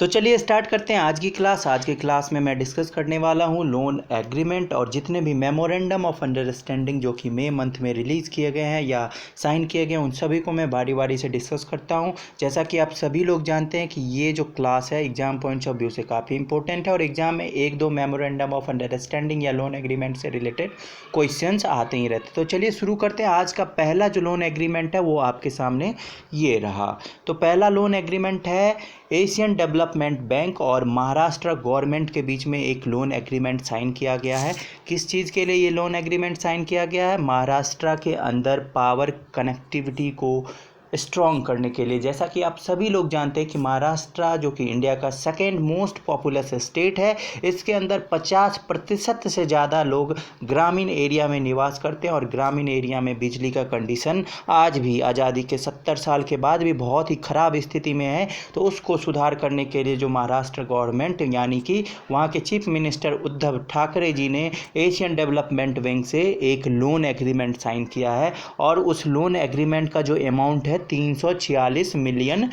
तो चलिए स्टार्ट करते हैं आज की क्लास। आज की क्लास में मैं डिस्कस करने वाला हूँ लोन एग्रीमेंट और जितने भी मेमोरेंडम ऑफ अंडरस्टैंडिंग जो कि मई मंथ में रिलीज़ किए गए हैं या साइन किए गए हैं उन सभी को मैं बारी बारी से डिस्कस करता हूँ। जैसा कि आप सभी लोग जानते हैं कि ये जो क्लास है एग्जाम पॉइंट्स ऑफ व्यू से काफ़ी इंपॉर्टेंट है और एग्जाम में एक दो मेमोरेंडम ऑफ अंडरस्टैंडिंग या लोन एग्रीमेंट से रिलेटेड क्वेश्चंस आते ही रहते। तो चलिए शुरू करते हैं। आज का पहला जो लोन एग्रीमेंट है वो आपके सामने ये रहा। तो पहला लोन एग्रीमेंट है एशियन डेवलपमेंट बैंक और महाराष्ट्र गवर्नमेंट के बीच में एक लोन एग्रीमेंट साइन किया गया है। किस चीज़ के लिए ये लोन एग्रीमेंट साइन किया गया है? महाराष्ट्र के अंदर पावर कनेक्टिविटी को स्ट्रॉन्ग करने के लिए। जैसा कि आप सभी लोग जानते हैं कि महाराष्ट्र जो कि इंडिया का सेकेंड मोस्ट पॉपुलस स्टेट है, इसके अंदर 50% से ज़्यादा लोग ग्रामीण एरिया में निवास करते हैं और ग्रामीण एरिया में बिजली का कंडीशन आज भी आज़ादी के 70 साल के बाद भी बहुत ही ख़राब स्थिति में है। तो उसको सुधार करने के लिए जो महाराष्ट्र गवर्नमेंट यानी कि वहाँ के चीफ मिनिस्टर उद्धव ठाकरे जी ने एशियन डेवलपमेंट बैंक से एक लोन एग्रीमेंट साइन किया है और उस लोन एग्रीमेंट का जो अमाउंट है 346 मिलियन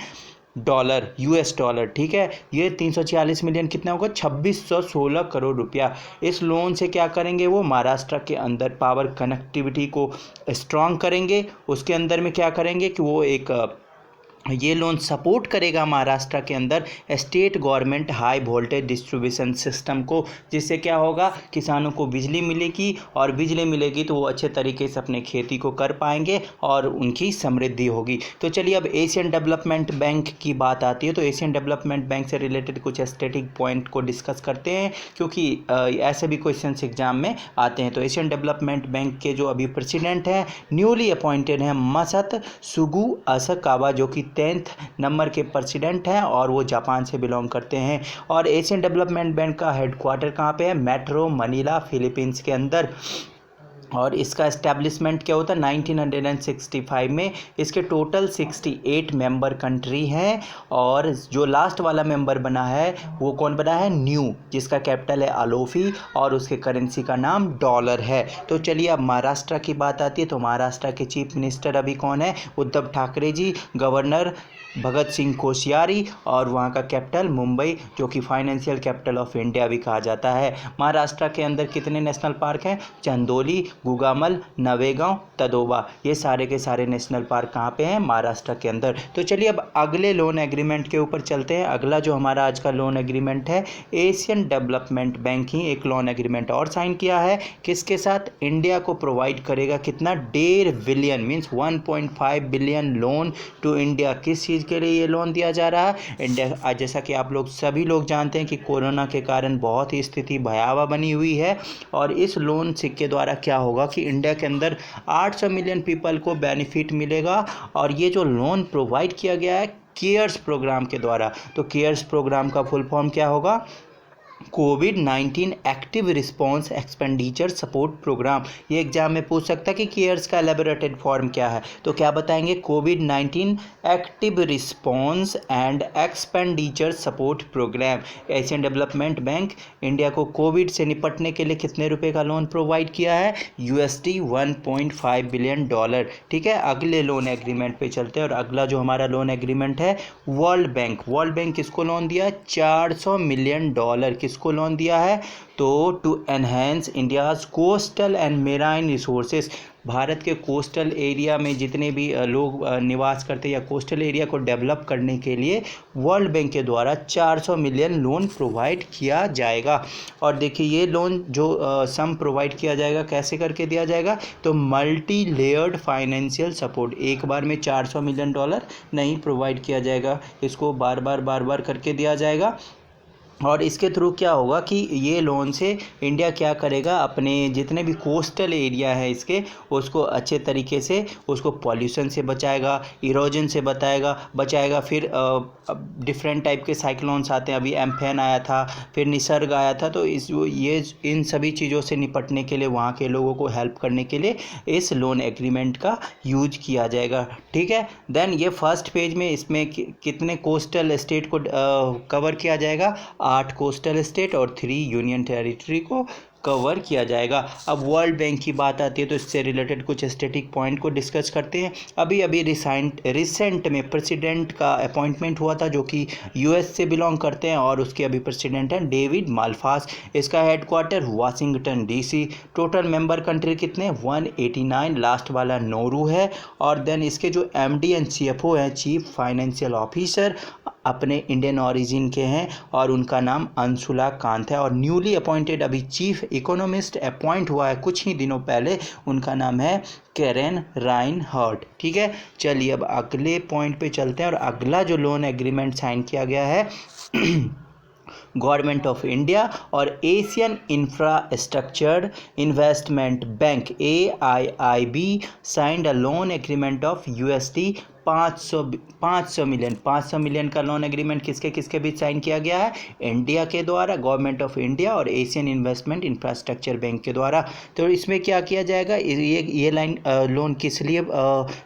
डॉलर यूएस डॉलर। ठीक है, ये 346 मिलियन कितना होगा? 2616 करोड़ रुपया। इस लोन से क्या करेंगे? वो महाराष्ट्र के अंदर पावर कनेक्टिविटी को स्ट्रॉन्ग करेंगे। उसके अंदर में क्या करेंगे कि वो ये लोन सपोर्ट करेगा महाराष्ट्र के अंदर state government high voltage distribution system को, जिससे क्या होगा? किसानों को बिजली मिलेगी और बिजली मिलेगी तो वो अच्छे तरीके से अपने खेती को कर पाएंगे और उनकी समृद्धि होगी। तो चलिए अब एशियन डेवलपमेंट बैंक की बात आती है। तो एशियन डेवलपमेंट बैंक से रिलेटेड कुछ स्टैटिक पॉइंट को डिस्कस करते हैं क्योंकि ऐसे भी क्वेश्चन एग्जाम में आते हैं। तो एशियन डेवलपमेंट बैंक के जो अभी प्रेसिडेंट हैं न्यूली अपॉइंटेड हैं मसत सुगु असकावा, जो कि 10th नंबर के प्रेसिडेंट हैं और वो जापान से बिलोंग करते हैं। और एशियन डेवलपमेंट बैंक का हेडक्वार्टर कहाँ पे है? मेट्रो मनीला फिलीपींस के अंदर। और इसका एस्टैब्लिशमेंट क्या होता है? 1965 में। इसके टोटल 68 मेंबर कंट्री हैं और जो लास्ट वाला मेंबर बना है वो कौन बना है? न्यू, जिसका कैपिटल है अलोफी और उसके करेंसी का नाम डॉलर है। तो चलिए अब महाराष्ट्र की बात आती है। तो महाराष्ट्र के चीफ मिनिस्टर अभी कौन है? उद्धव ठाकरे जी। गवर्नर भगत सिंह कोश्यारी और वहाँ का कैपिटल मुंबई, जो कि फाइनेंशियल कैपिटल ऑफ इंडिया भी कहा जाता है। महाराष्ट्र के अंदर कितने नेशनल पार्क हैं? चंदोली, गुगामल, नवेगांव, तदोबा, ये सारे के सारे नेशनल पार्क कहाँ पे हैं? महाराष्ट्र के अंदर। तो चलिए अब अगले लोन एग्रीमेंट के ऊपर चलते हैं। अगला जो हमारा आज का लोन एग्रीमेंट है, एशियन डेवलपमेंट बैंक ही एक लोन एग्रीमेंट और साइन किया है। किसके साथ? इंडिया को प्रोवाइड करेगा कितना? 1.5 billion means 1.5 billion loan to India. किस चीज़ के लिए ये लोन दिया जा रहा है? इंडिया, जैसा कि आप लोग सभी लोग जानते हैं कि कोरोना के कारण बहुत ही स्थिति भयावह बनी हुई है और इस लोन के द्वारा क्या होगा कि इंडिया के अंदर 800 मिलियन पीपल को बेनिफिट मिलेगा। और ये जो लोन प्रोवाइड किया गया है केयर्स प्रोग्राम के द्वारा। तो केयर्स प्रोग्राम का फुल फॉर्म क्या होगा? कोविड-19 active response expenditure support program. ये एग्जाम में पूछ सकता है कि केयर्स का एलेबोरेटेड फॉर्म क्या है। तो क्या बताएंगे? कोविड-19 active response and expenditure support program. Asian development bank India को कोविड से निपटने के लिए कितने रुपए का लोन प्रोवाइड किया है? USD 1.5 billion dollar. ठीक है, अगले लोन एग्रीमेंट पे चलते हैं और अगला जो हमारा लोन एग्रीमेंट है वर्ल्ड बैंक। वर्ल्ड बैंक किसको लोन दिया? 400 मिलियन डॉलर। किसको लोन दिया है? तो to enhance India's coastal and marine resources. Bharat के कोस्टल एरिया में जितने भी लोग निवास करते हैं या कोस्टल एरिया को डेवलप करने के लिए वर्ल्ड बैंक के द्वारा 400 मिलियन लोन प्रोवाइड किया जाएगा। और देखिए ये लोन जो सम प्रोवाइड किया जाएगा कैसे करके दिया जाएगा? तो मल्टी लेयर्ड फाइनेंशियल सपोर्ट। एक बार में 400 मिलियन डॉलर नहीं प्रोवाइड किया जाएगा, इसको बार बार करके दिया जाएगा। और इसके थ्रू क्या होगा कि ये लोन से इंडिया क्या करेगा? अपने जितने भी कोस्टल एरिया है इसके उसको अच्छे तरीके से उसको पॉल्यूशन से बचाएगा, इरोजन से बचाएगा। फिर डिफरेंट टाइप के साइक्लोन्स आते हैं, अभी एम्फेन आया था, फिर निसर्ग आया था। तो इन सभी चीज़ों से निपटने के लिए वहाँ के लोगों को हेल्प करने के लिए इस लोन एग्रीमेंट का यूज किया जाएगा। ठीक है, देन ये फर्स्ट पेज में इसमें कितने कोस्टल स्टेट को कवर किया जाएगा? 8 कोस्टल स्टेट और 3 यूनियन टेरिटरी को कवर किया जाएगा। अब वर्ल्ड बैंक की बात आती है तो इससे रिलेटेड कुछ स्टैटिक पॉइंट को डिस्कस करते हैं। अभी अभी रिसेंट में प्रेसिडेंट का अपॉइंटमेंट हुआ था जो कि यूएस से बिलोंग करते हैं और उसके अभी प्रेसिडेंट हैं डेविड माल्पास। इसका headquarter Washington DC. Total member country कितने 189, लास्ट वाला नोरू है। और देन इसके जो एमडी एंड सीएफओ हैं, चीफ फाइनेंशियल ऑफिसर, अपने इंडियन ओरिजिन के हैं और उनका नाम अंशुला कांत है। और न्यूली अपॉइंटेड अभी चीफ इकोनॉमिस्ट अपॉइंट हुआ है कुछ ही दिनों पहले, उनका नाम है कैरेन राइनहर्ट। ठीक है, चलिए अब अगले पॉइंट पे चलते हैं। और अगला जो लोन एग्रीमेंट साइन किया गया है गवर्नमेंट ऑफ इंडिया और Asian infrastructure investment bank AIIB signed a loan agreement of USD 500 million का लोन एग्रीमेंट किसके किसके बीच साइन किया गया है? इंडिया के द्वारा, गवर्नमेंट ऑफ इंडिया और एशियन इन्वेस्टमेंट इंफ्रास्ट्रक्चर बैंक के द्वारा। तो इसमें क्या किया जाएगा, ये लाइन लोन किस लिए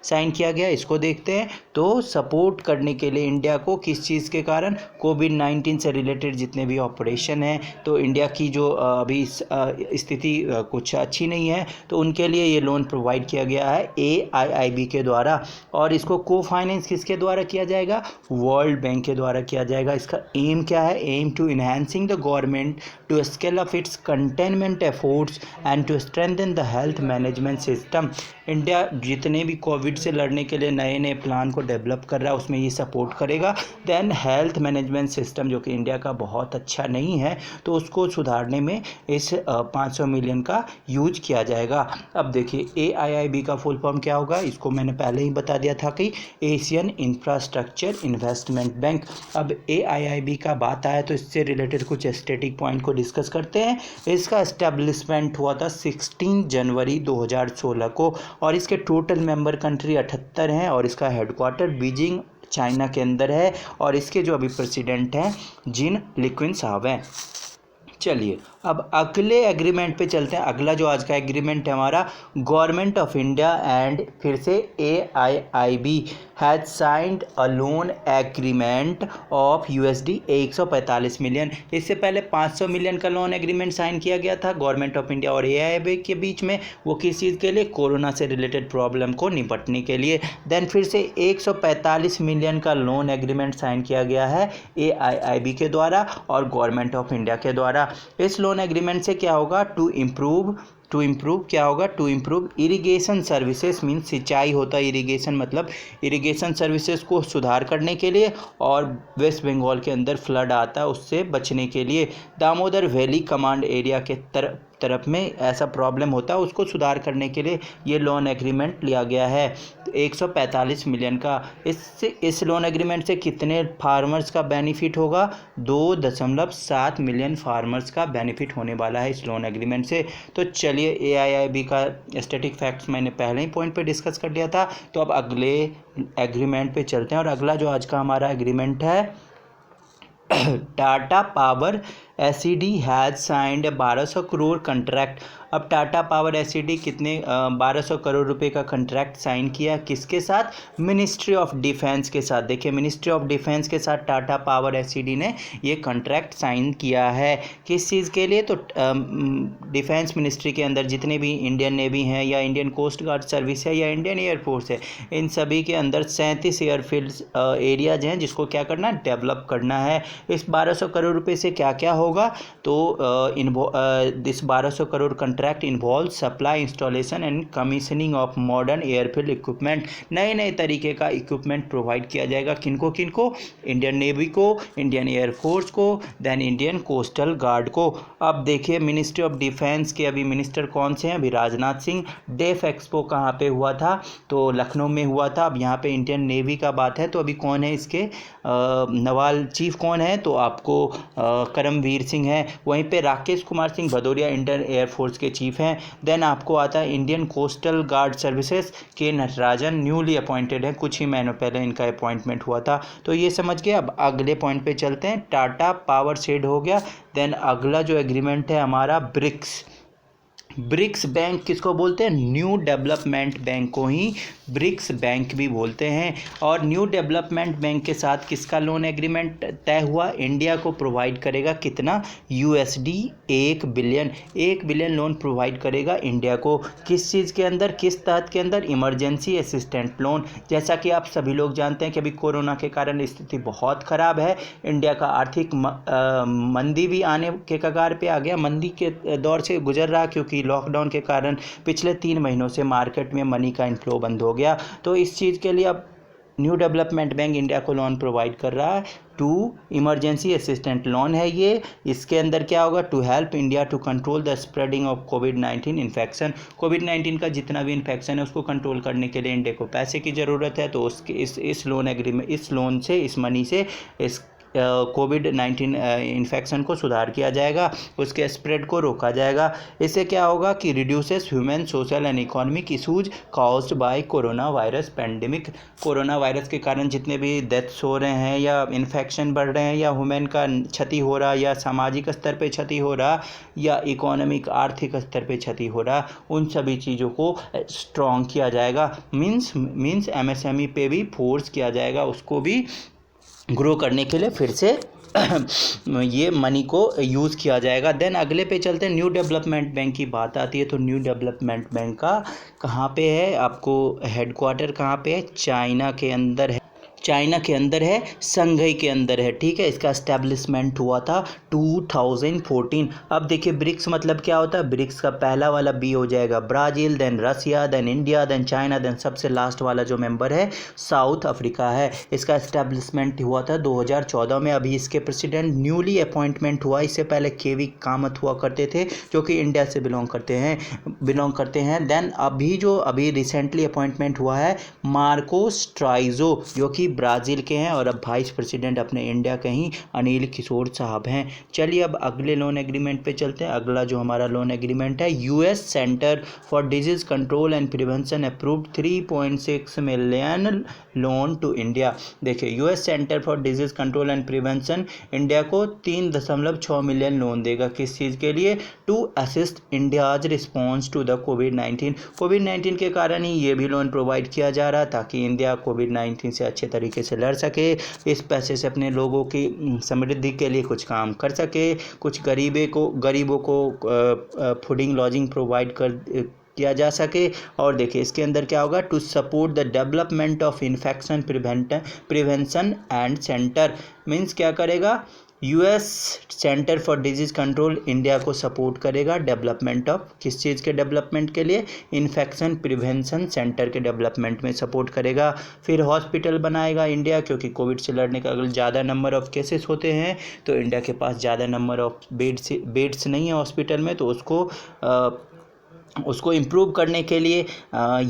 साइन किया गया इसको देखते हैं। तो सपोर्ट करने के लिए इंडिया को, किस चीज़ के कारण, कोविड-19 से रिलेटेड जितने भी ऑपरेशन हैं, तो इंडिया की जो अभी स्थिति कुछ अच्छी नहीं है, तो उनके लिए ये लोन प्रोवाइड किया गया है AIIB के द्वारा। और इसको को फाइनेंस किसके द्वारा किया जाएगा? वर्ल्ड बैंक के द्वारा किया जाएगा। इसका एम क्या है? Aim to enhancing the government to scale up its containment efforts and to strengthen the health management system. India जितने भी कोविड से लड़ने के लिए नए नए प्लान को डेवलप कर रहा है उसमें ये सपोर्ट करेगा। देन हेल्थ मैनेजमेंट सिस्टम जो कि इंडिया का बहुत अच्छा नहीं है, तो उसको सुधारने में इस 500 मिलियन का यूज किया जाएगा। अब देखिए AIIB का फुल फॉर्म क्या होगा, इसको मैंने पहले ही बता दिया था कि एशियन इंफ्रास्ट्रक्चर इन्वेस्टमेंट बैंक। अब AIIB का बात आया तो इससे रिलेटेड कुछ स्टैटिक पॉइंट को डिस्कस करते हैं। इसका एस्टेब्लिशमेंट हुआ था 16 जनवरी 2016 को और इसके टोटल मेंबर कंट्री 78 हैं और इसका हेडक्वार्टर बीजिंग चाइना के अंदर है और इसके जो अभी प्रेसिडेंट हैं जिन लिक्विन साहब हैं। चलिए अब अगले एग्रीमेंट पे चलते हैं। अगला जो आज का एग्रीमेंट है हमारा, गवर्नमेंट ऑफ इंडिया एंड फिर से AIIB has signed a loan agreement of USD 145 million. इससे पहले 500 मिलियन का लोन एग्रीमेंट साइन किया गया था गवर्नमेंट ऑफ इंडिया और AIIB के बीच में। वो किस चीज़ के लिए? कोरोना से रिलेटेड प्रॉब्लम को निपटने के लिए। देन फिर से 145 मिलियन का लोन एग्रीमेंट साइन किया गया है AIIB के द्वारा और गवर्नमेंट ऑफ इंडिया के द्वारा। इस लोन एग्रीमेंट से क्या होगा? टू इम्प्रूव क्या होगा? To improve irrigation services, means सिंचाई होता है इरिगेशन, मतलब इरिगेशन सर्विसेज को सुधार करने के लिए और वेस्ट बंगाल के अंदर फ्लड आता है उससे बचने के लिए। दामोदर वैली कमांड एरिया के तरफ में ऐसा प्रॉब्लम होता है उसको सुधार करने के लिए ये लोन एग्रीमेंट लिया गया है। तो 145 मिलियन का। इस लोन एग्रीमेंट से कितने फार्मर्स का बेनिफिट होगा? 2.7 मिलियन फार्मर्स का बेनिफिट होने वाला है इस लोन एग्रीमेंट से। तो चलिए AIIB का स्टैटिक फैक्ट्स मैंने पहले ही पॉइंट पे डिस्कस कर लिया था, तो अब अगले एग्रीमेंट पे चलते हैं। और अगला जो आज का हमारा एग्रीमेंट है, Tata power SED has signed 1200 crore contract. अब टाटा पावर SED कितने 1200 करोड़ रुपए का कंट्रैक्ट साइन किया, किसके साथ? मिनिस्ट्री ऑफ डिफेंस के साथ। देखिए मिनिस्ट्री ऑफ डिफेंस के साथ टाटा पावर SED ने ये कंट्रैक्ट साइन किया है। किस चीज़ के लिए? तो डिफेंस मिनिस्ट्री के अंदर जितने भी इंडियन नेवी हैं या इंडियन कोस्ट गार्ड सर्विस है या इंडियन एयरफोर्स है, इन सभी के अंदर 37 एयरफील्ड एरियाज हैं जिसको क्या करना है? डेवलप करना है। इस 1200 करोड़ रुपए से क्या क्या होगा? तो this 1200 crore contract involve supply, installation and commissioning of modern airfield equipment. नए नए तरीके का इक्विपमेंट प्रोवाइड किया जाएगा। किनको किनको? इंडियन नेवी को, इंडियन एयरफोर्स को, देन इंडियन कोस्टल गार्ड को। अब देखिए मिनिस्ट्री ऑफ डिफेंस के अभी मिनिस्टर कौन से हैं? अभी राजनाथ सिंह। डेफ एक्सपो कहाँ पे हुआ था? तो लखनऊ में हुआ था। अब यहाँ पे इंडियन नेवी का बात है तो अभी कौन है इसके नवाल चीफ कौन है? तो आपको करमवीर सिंह है। वहीं पे राकेश कुमार सिंह भदौरिया इंडियन एयरफोर्स के चीफ हैं। देन आपको आता है इंडियन कोस्टल गार्ड सर्विसेज के नटराजन न्यूली अपॉइंटेड हैं, कुछ ही महीनों पहले इनका अपॉइंटमेंट हुआ था। तो ये समझ गए। अब अगले पॉइंट पे चलते हैं। टाटा पावर शेड हो गया। देन अगला जो एग्रीमेंट है हमारा ब्रिक्स ब्रिक्स बैंक किसको बोलते हैं? न्यू डेवलपमेंट बैंक को ही ब्रिक्स बैंक भी बोलते हैं। और न्यू डेवलपमेंट बैंक के साथ किसका लोन एग्रीमेंट तय हुआ? इंडिया को प्रोवाइड करेगा कितना? यूएसडी 1 बिलियन लोन प्रोवाइड करेगा इंडिया को। किस चीज़ के अंदर, किस तहत के अंदर? Emergency assistant loan. जैसा कि आप सभी लोग जानते हैं कि अभी कोरोना के कारण स्थिति बहुत ख़राब है, इंडिया का आर्थिक मंदी भी आने के कगार पे आ गया, मंदी के दौर से गुजर रहा, क्योंकि लॉकडाउन के कारण पिछले 3 महीनों से मार्केट में मनी का इनफ्लो बंद हो गया। तो इस चीज़ के लिए अब न्यू डेवलपमेंट बैंक इंडिया को लोन प्रोवाइड कर रहा है। इमरजेंसी असिस्टेंट लोन है ये। इसके अंदर क्या होगा? To help India to control the spreading of कोविड-19 इन्फेक्शन। कोविड-19 का जितना भी इन्फेक्शन है उसको कंट्रोल करने के लिए इंडिया को पैसे की ज़रूरत है, तो उसके इस लोन एग्रीमेंट, इस लोन से, इस मनी से इस कोविड-19 इन्फेक्शन को सुधार किया जाएगा, उसके स्प्रेड को रोका जाएगा। इससे क्या होगा कि reduces human, social and economic issues caused by corona virus pandemic. Corona virus के कारण जितने भी डेथ्स हो रहे हैं या इन्फेक्शन बढ़ रहे हैं या ह्यूमन का क्षति हो रहा या सामाजिक स्तर पे क्षति हो रहा या इकोनॉमिक आर्थिक स्तर पे क्षति हो रहा, उन सभी चीज़ों को स्ट्रॉन्ग किया जाएगा। मीन्स एमएसएमई पे भी फोर्स किया जाएगा, उसको भी ग्रो करने के लिए फिर से ये मनी को यूज़ किया जाएगा। देन अगले पे चलते हैं। न्यू डेवलपमेंट बैंक की बात आती है तो न्यू डेवलपमेंट बैंक का कहाँ पे है? आपको हेडक्वार्टर कहाँ पे है? चाइना के अंदर है, चाइना के अंदर है, संघई के अंदर है, ठीक है। इसका एस्टेब्लिशमेंट हुआ था 2014। अब देखिए ब्रिक्स मतलब क्या होता है? ब्रिक्स का पहला वाला बी हो जाएगा Brazil, then Russia, then India, then China, then सबसे लास्ट वाला जो मेंबर है साउथ अफ्रीका है। इसका एस्टेब्लिशमेंट हुआ था 2014 में। अभी इसके प्रेसिडेंट न्यूली अपॉइंटमेंट हुआ, इससे पहले केवी कामत हुआ करते थे जो कि इंडिया से बिलोंग करते हैं। देन अभी रिसेंटली अपॉइंटमेंट हुआ है मार्को स्ट्राइजो, जो कि ब्राज़ील के हैं, और अब वाइस प्रेसिडेंट अपने इंडिया के ही अनिल किशोर साहब हैं। चलिए अब अगले लोन एग्रीमेंट पे चलते हैं। अगला जो हमारा लोन एग्रीमेंट है, US centre for disease control and prevention approved 3.6 million loan to India. देखिए US centre for disease control and prevention India को 3.6 मिलियन लोन देगा। किस चीज़ के लिए? To assist India's response to the कोविड-19 के कारण ही ये भी लोन प्रोवाइड किया जा रहा, ताकि इंडिया कोविड-19 से अच्छे तरीके से लड़ सके, इस पैसे से अपने लोगों की समृद्धि के लिए कुछ काम कर सके, कुछ गरीबों को फूडिंग लॉजिंग प्रोवाइड किया जा सके। और देखिए इसके अंदर क्या होगा? To support the development of infection prevention and center. Means क्या करेगा? US centre for disease control India को सपोर्ट करेगा डेवलपमेंट ऑफ, किस चीज़ के डेवलपमेंट के लिए? इन्फेक्शन प्रिवेंशन सेंटर के डेवलपमेंट में सपोर्ट करेगा। फिर हॉस्पिटल बनाएगा इंडिया, क्योंकि कोविड से लड़ने का अगर ज़्यादा नंबर ऑफ़ केसेस होते हैं तो इंडिया के पास ज़्यादा नंबर ऑफ़ बेड्स नहीं है हॉस्पिटल में, तो उसको इम्प्रूव करने के लिए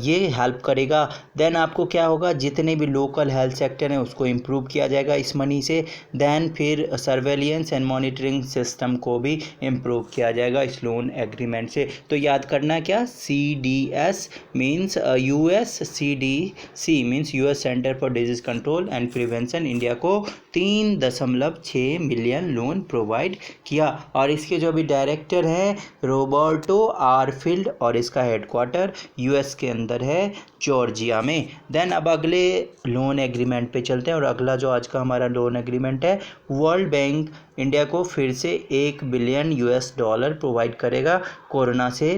ये हेल्प करेगा। देन आपको क्या होगा? जितने भी लोकल हेल्थ सेक्टर हैं उसको इम्प्रूव किया जाएगा इस मनी से। देन फिर सर्वेलिएंस एंड मॉनिटरिंग सिस्टम को भी इम्प्रूव किया जाएगा इस लोन एग्रीमेंट से। तो याद करना क्या? CDS means US, CDC means US centre for disease control and prevention India को 3.6 मिलियन लोन प्रोवाइड किया। और इसके जो भी डायरेक्टर हैं रोबर्टो आर फील्ड, और इसका हेडक्वार्टर यूएस के अंदर है, जॉर्जिया में। देन अब अगले लोन एग्रीमेंट पे चलते हैं। और अगला जो आज का हमारा लोन एग्रीमेंट है, वर्ल्ड बैंक इंडिया को फिर से $1 बिलियन प्रोवाइड करेगा कोरोना से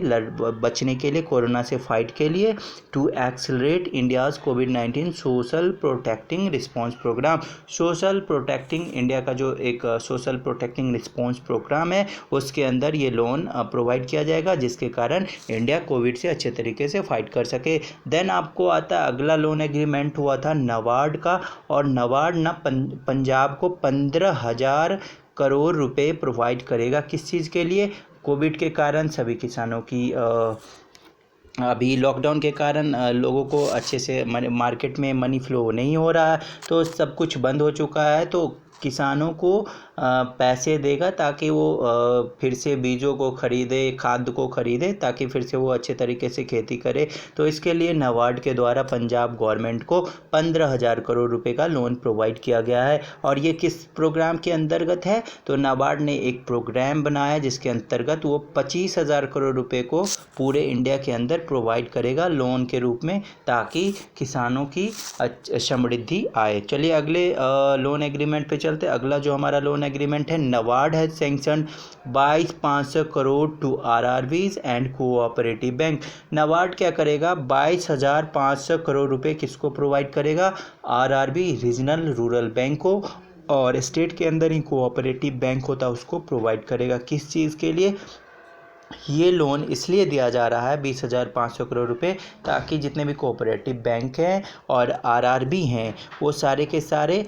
बचने के लिए, कोरोना से फाइट के लिए, टू एक्सेलरेट इंडियाज़ कोविड-19 social protecting response programme. Social protecting India का जो एक सोशल प्रोटेक्टिंग रिस्पॉन्स प्रोग्राम है उसके अंदर ये लोन प्रोवाइड किया जाएगा, जिसके कारण इंडिया कोविड से अच्छे तरीके से फाइट कर सके। देन आपको आता है अगला लोन एग्रीमेंट हुआ था नाबार्ड का, और नाबार्ड पंजाब को 15,000 करोड़ रुपए प्रोवाइड करेगा। किस चीज़ के लिए? कोविड के कारण सभी किसानों की अभी लॉकडाउन के कारण लोगों को अच्छे से मार्केट में मनी फ्लो नहीं हो रहा है, तो सब कुछ बंद हो चुका है, तो किसानों को पैसे देगा ताकि वो फिर से बीजों को खरीदे, खाद को खरीदे, ताकि फिर से वो अच्छे तरीके से खेती करे। तो इसके लिए नाबार्ड के द्वारा पंजाब गवर्नमेंट को 15,000 करोड़ रुपए का लोन प्रोवाइड किया गया है। और ये किस प्रोग्राम के अंतर्गत है? तो नाबार्ड ने एक प्रोग्राम बनाया जिसके अंतर्गत वो 25,000 करोड़ रुपए को पूरे इंडिया के अंदर प्रोवाइड करेगा लोन के रूप में, ताकि किसानों की समृद्धि आए। चलिए अगले लोन एग्रीमेंट पे चलते। अगला जो हमारा लोन एग्रीमेंट है, नाबार्ड है sanction 22,500 crore to RRBs and cooperative bank. NABARD क्या करेगा? 22,500 करोड़ रुपए किसको प्रोवाइड करेगा? आरआरबी रीजनल रूरल बैंक को, और स्टेट के अंदर ही कोऑपरेटिव बैंक होता है उसको प्रोवाइड करेगा। किस चीज़ के लिए? ये लोन इसलिए दिया जा रहा है 20,500 करोड़ रुपए, ताकि जितने भी कोऑपरेटिव बैंक हैं और आरआरबी हैं वो सारे के सारे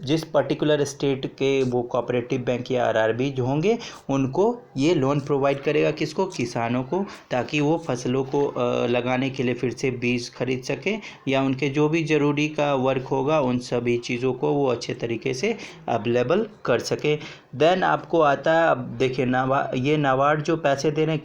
जिस पर्टिकुलर स्टेट के वो कोऑपरेटिव बैंक या आरआरबी जो होंगे उनको ये लोन प्रोवाइड करेगा। किसको? किसानों को, ताकि वो फसलों को लगाने के लिए फिर से बीज खरीद सके, या उनके जो भी ज़रूरी का वर्क होगा उन सभी चीज़ों को वो अच्छे तरीके से अवेलेबल कर सके। देन आपको आता है, अब देखिए ये नाबार्ड जो पैसे दे रहे हैं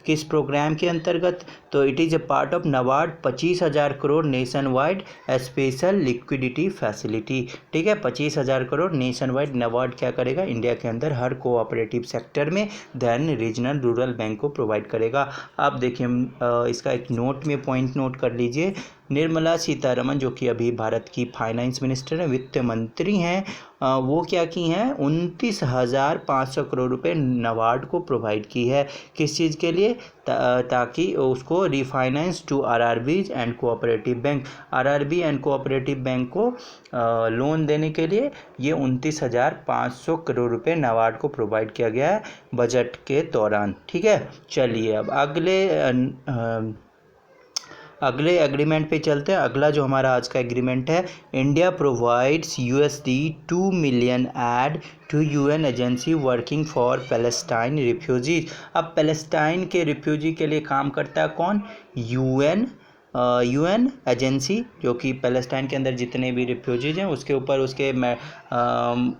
किस प्रोग्राम के अंतर्गत? तो it is a part of NABARD 25,000 crore nation wide special liquidity facility. ठीक है, 25,000 करोड़ नेशन वाइड नाबार्ड क्या करेगा? इंडिया के अंदर हर कोऑपरेटिव सेक्टर में देन रीजनल रूरल बैंक को प्रोवाइड करेगा। अब देखिए इसका एक नोट में पॉइंट नोट कर लीजिए। निर्मला सीतारमन जो कि अभी भारत की फाइनेंस मिनिस्टर हैं, वित्त मंत्री हैं, वो क्या की हैं? 29,500 करोड़ रुपए नाबार्ड को प्रोवाइड की है। किस चीज़ के लिए? ताकि उसको refinance to RRBs and cooperative bank, RRB and cooperative bank को लोन देने के लिए ये 29,500 करोड़ रुपए नाबार्ड को प्रोवाइड किया गया है बजट के दौरान। ठीक है, चलिए अब अगले एग्रीमेंट पे चलते हैं। अगला जो हमारा आज का एग्रीमेंट है, India provides $2 million aid to UN agency working for Palestine refugees. अब पैलेस्टाइन के रिफ्यूजी के लिए काम करता है कौन? यूएन एजेंसी, जो कि पैलेस्टाइन के अंदर जितने भी रिफ्यूजीज हैं उसके ऊपर उसके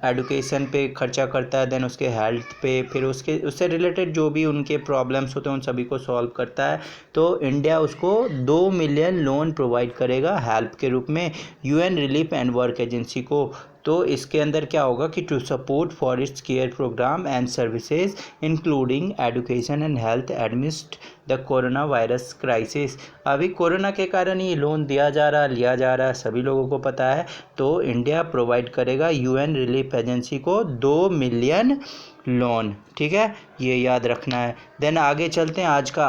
एडुकेशन पे खर्चा करता है, देन उसके हेल्थ पे, फिर उससे रिलेटेड जो भी उनके प्रॉब्लम्स होते हैं उन सभी को सॉल्व करता है। तो इंडिया उसको 2 मिलियन लोन प्रोवाइड करेगा हेल्प के रूप में UN relief and work agency को। तो इसके अंदर क्या होगा कि to support for its care program and services including education and health amidst the corona virus crisis. अभी कोरोना के कारण ये लोन लिया जा रहा है, सभी लोगों को पता है। तो इंडिया प्रोवाइड करेगा यूएन रिलीफ एजेंसी को 2 मिलियन लोन। ठीक है, ये याद रखना है। देन आगे चलते हैं। आज का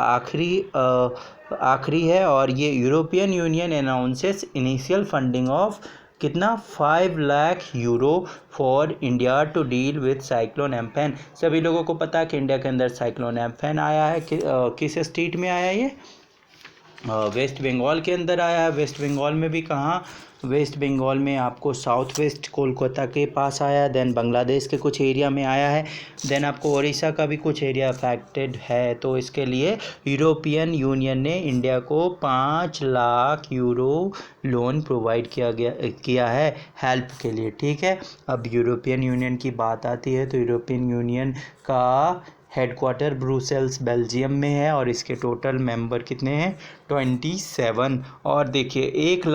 आखिरी है, और ये European union announces initial funding of कितना? 5 lakh euro for India to deal with cyclone Amphan. सभी लोगों को पता है कि इंडिया के अंदर साइक्लोन एम्फैन आया है। किस स्टेट में आया है ये? वेस्ट बंगाल के अंदर आया है। वेस्ट बंगाल में भी कहाँ? वेस्ट बंगाल में आपको साउथ वेस्ट कोलकाता के पास आया है, देन बांग्लादेश के कुछ एरिया में आया है, देन आपको उड़ीसा का भी कुछ एरिया अफेक्टेड है। तो इसके लिए यूरोपियन यूनियन ने इंडिया को 5 लाख यूरो लोन प्रोवाइड किया है हेल्प के लिए। ठीक है, अब यूरोपियन यूनियन की बात आती है तो यूरोपियन यूनियन का हेडक्वार्टर ब्रुसेल्स बेल्जियम में है, और इसके टोटल मेंबर कितने हैं? 27। और देखिए 1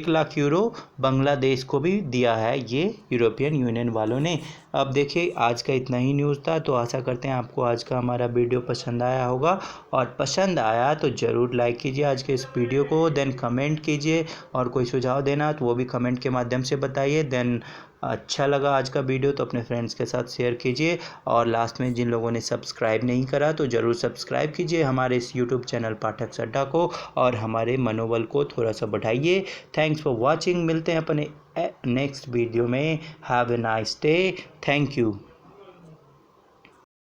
लाख यूरो बांग्लादेश को भी दिया है ये यूरोपियन यूनियन वालों ने। अब देखिए आज का इतना ही न्यूज़ था, तो आशा करते हैं आपको आज का हमारा वीडियो पसंद आया होगा, और पसंद आया तो ज़रूर लाइक कीजिए आज के इस वीडियो को, देन कमेंट कीजिए, और कोई सुझाव देना तो वो भी कमेंट के माध्यम से बताइए। देन अच्छा लगा आज का वीडियो तो अपने फ्रेंड्स के साथ शेयर कीजिए, और लास्ट में जिन लोगों ने सब्सक्राइब नहीं करा तो ज़रूर सब्सक्राइब कीजिए हमारे इस यूट्यूब चैनल पाठक अड्डा को, और हमारे मनोबल को थोड़ा सा बढ़ाइए। Thanks for watching. मिलते हैं अपने नेक्स्ट वीडियो में। Have a nice day. Thank you.